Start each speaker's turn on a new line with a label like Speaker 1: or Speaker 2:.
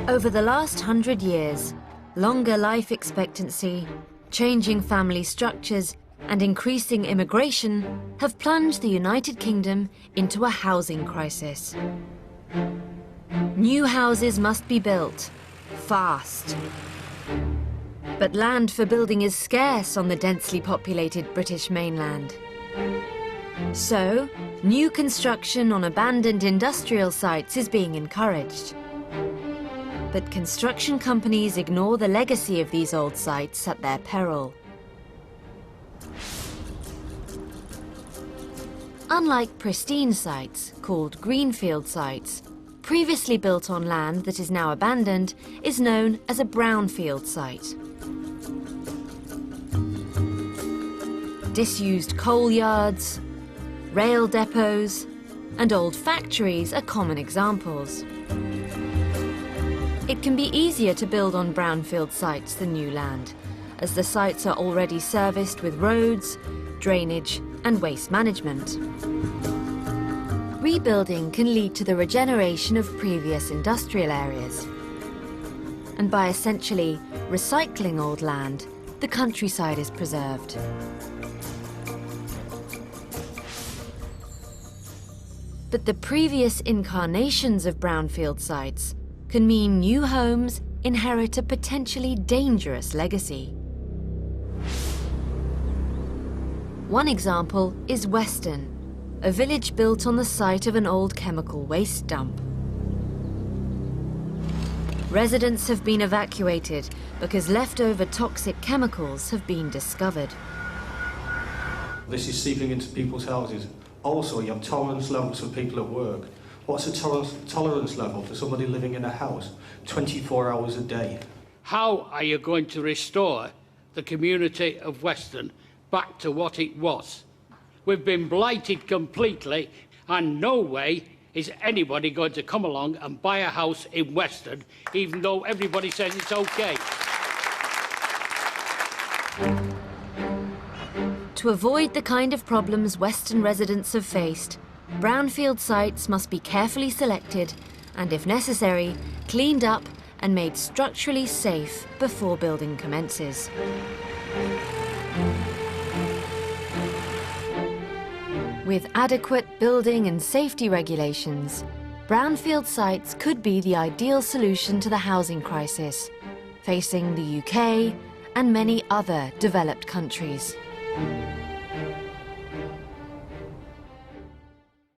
Speaker 1: Over the last 100 years, longer life expectancy, changing family structures, and increasing immigration have plunged the United Kingdom into a housing crisis. New houses must be built, fast. But land for building is scarce on the densely populated British mainland. So, new construction on abandoned industrial sites is being encouraged. But construction companies ignore the legacy of these old sites at their peril. Unlike pristine sites, called greenfield sites, previously built on land that is now abandoned is known as a brownfield site. Disused coal yards, rail depots, and old factories are common examples. It can be easier to build on brownfield sites than new land, as the sites are already serviced with roads, drainage, and waste management. Rebuilding can lead to the regeneration of previous industrial areas. And by essentially recycling old land, the countryside is preserved. But the previous incarnations of brownfield sites can mean new homes inherit a potentially dangerous legacy. One example is Weston, a village built on the site of an old chemical waste dump. Residents have been evacuated because leftover toxic chemicals have been discovered.
Speaker 2: This is seeping into people's houses. Also, you have tolerance levels for people at work. What's a tolerance level for somebody living in a house 24 hours a day?
Speaker 3: How are you going to restore the community of Weston back to what it was? We've been blighted completely, and no way is anybody going to come along and buy a house in Weston, even though everybody says it's okay.
Speaker 1: To avoid the kind of problems Weston residents have faced, brownfield sites must be carefully selected and, if necessary, cleaned up and made structurally safe before building commences. With adequate building and safety regulations, brownfield sites could be the ideal solution to the housing crisis facing the UK and many other developed countries.